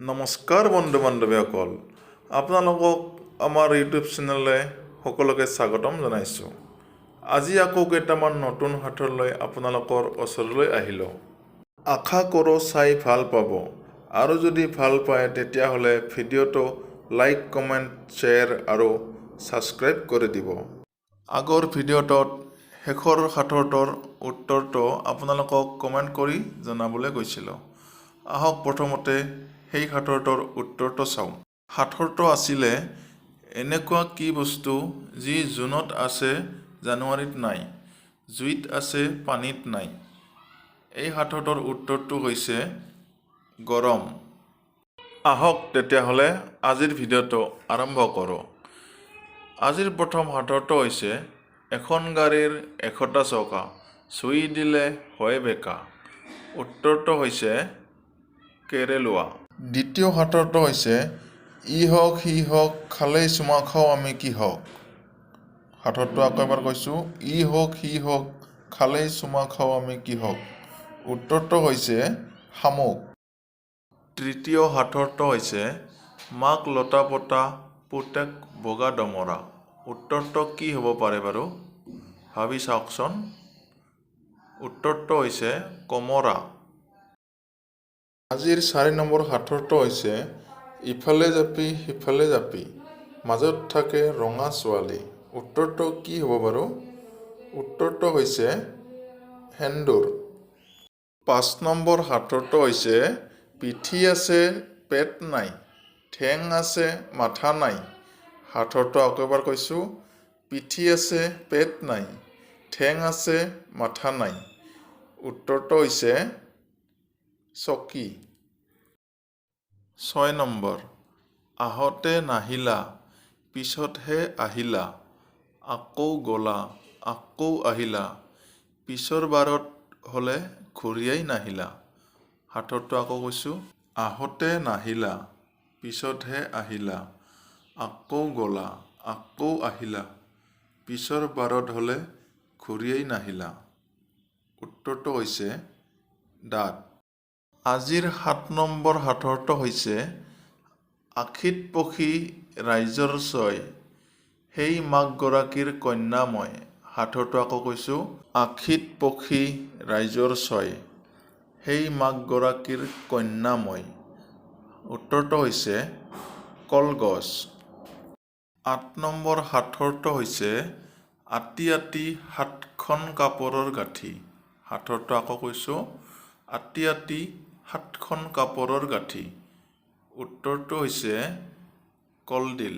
নমস্কাৰ বন্ধু বান্ধৱীসকল, আপোনালোকক আমাৰ ইউটিউব চেনেললৈ সকলোকে স্বাগতম জনাইছোঁ। আজি আকৌ কেইটামান নতুন সাঁথৰ লৈ আপোনালোকৰ ওচৰলৈ আহিলোঁ। আশা কৰোঁ চাই ভাল পাব, আৰু যদি ভাল পায় তেতিয়াহ'লে ভিডিঅ'টো লাইক, কমেণ্ট, শ্বেয়াৰ আৰু ছাবস্ক্ৰাইব কৰি দিব। আগৰ ভিডিঅ'টোত শেষৰ সাঁথৰটোৰ উত্তৰটো আপোনালোকক কমেণ্ট কৰি জনাবলৈ কৈছিলোঁ। আহক প্ৰথমতে সেই সাঁথৰটোৰ উত্তৰটো চাওঁ। সাঁথৰটো আছিলে, এনেকুৱা কি বস্তু যি জুনত আছে জানুৱাৰীত নাই, জুইত আছে পানীত নাই। এই সাঁথৰটোৰ উত্তৰটো হৈছে গৰম। আহক তেতিয়াহ'লে আজিৰ ভিডিঅ'টো আৰম্ভ কৰোঁ। আজিৰ প্ৰথম সাঁথৰটো হৈছে, এখন গাড়ীৰ 100টা চকা, চুই দিলে হয় বেকা। উত্তৰটো হৈছে কেৰেলোৱা। দ্বিতীয় সাঁথৰটো হৈছে, ই হওক সি হওক খালেই চুমা খাওঁ আমি কি হওক। সাঁথৰটো আকৌ এবাৰ কৈছোঁ, ই হওক সি হওক খালেই চুমা খাওঁ আমি কি হওক। উত্তৰটো হৈছে শামুক। তৃতীয় সাঁথৰটো হৈছে, মাক লতা পতা পুতেক বগা ডমৰা। উত্তৰটো কি হ'ব পাৰে বাৰু? ভাবি চাওকচোন। উত্তৰটো হৈছে কমৰা। আজিৰ 4 নম্বৰ সাঁথৰটো হৈছে, ইফালে জাপি সিফালে জাপি মাজত থাকে ৰঙা ছোৱালী। উত্তৰটো কি হ'ব বাৰু? উত্তৰটো হৈছে সেন্দুৰ। 5 নম্বৰ সাঁথৰটো হৈছে, পিঠি আছে পেট নাই, ঠেং আছে মাথা নাই। সাঁথৰটো আকৌ এবাৰ কৈছোঁ, পিঠি আছে পেট নাই, ঠেং আছে মাথা নাই। উত্তৰটো হৈছে চকী। 6 নম্বৰ, আহোঁতে নাহিলা পিছতহে আহিলা, আকৌ গ'লা আকৌ আহিলা, পিছৰ বাৰত হ'লে ঘূৰিয়াই নাহিলা। সাঁথৰটো আকৌ কৈছোঁ, আহোঁতে নাহিলা পিছতহে আহিলা, আকৌ গ'লা আকৌ আহিলা, পিছৰ বাৰত হ'লে ঘূৰিয়াই নাহিলা। উত্তৰটো হৈছে দাঁত। আজিৰ 7 নম্বৰ সাঁথৰটো হৈছে, আশীত পখী ৰাইজৰ ছয়, সেই মাকগৰাকীৰ কন্যা মই। সাঁথৰটো আকৌ কৈছোঁ, আশীত পখী ৰাইজৰ ছয়, সেই মাকগৰাকীৰ কন্যা মই। উত্তৰটো হৈছে কলগছ। 8 নম্বৰ সাঁথৰটো হৈছে, আতি আতি 7খন কাপোৰৰ গাঁঠি। সাঁথৰটো আকৌ কৈছোঁ, আতি আতি 7খন কাপোৰৰ গাঁঠি। উত্তৰটো হৈছে কলডিল।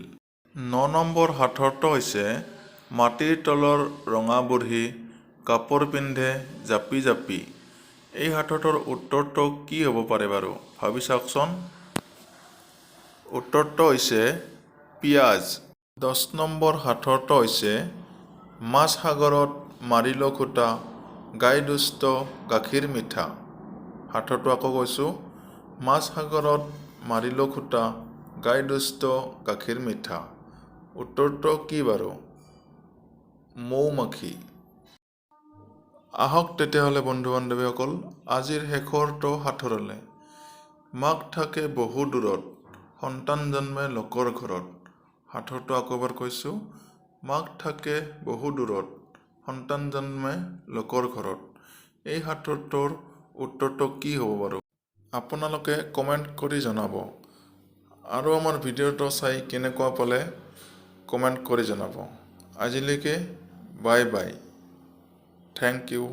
9 নম্বৰ সাঁথৰটো হৈছে, মাটিৰ তলৰ ৰঙা বুঢ়ী কাপোৰ পিন্ধে জাপি জাপি। এই সাঁথৰটোৰ উত্তৰটো কি হ'ব পাৰে বাৰু? ভাবি চাওকচোন। উত্তৰটো হৈছে পিঁয়াজ। 10 নম্বৰ সাঁথৰটো হৈছে, মাছ সাগৰত মাৰিলো খুটা, গাই দুষ্ট গাখীৰ মিঠা। সাঁথৰটো আকৌ কৈছোঁ, মাছ সাগৰত মাৰিলো খুটা, গাই দুষ্ট গাখীৰ মিঠা। উত্তৰটো কি বাৰু? মৌ-মাখি। আহক তেতিয়াহ'লে বন্ধু বান্ধৱীসকল আজিৰ শেষৰটো সাঁথৰলৈ। মাক থাকে বহু দূৰত, সন্তান জন্মে লোকৰ ঘৰত। সাঁথৰটো আকৌ এবাৰ কৈছোঁ, মাক থাকে বহু দূৰত, সন্তান জন্মে লোকৰ ঘৰত। এই সাঁথৰটোৰ উত্তৰটো কি হ'ব বাৰু? আপোনালোকে কমেণ্ট কৰি জনাব। আৰু আমাৰ ভিডিঅ'টো চাই কেনেকুৱা পালে কমেণ্ট কৰি জনাব। আজিলৈকে বাই বাই। Thank U.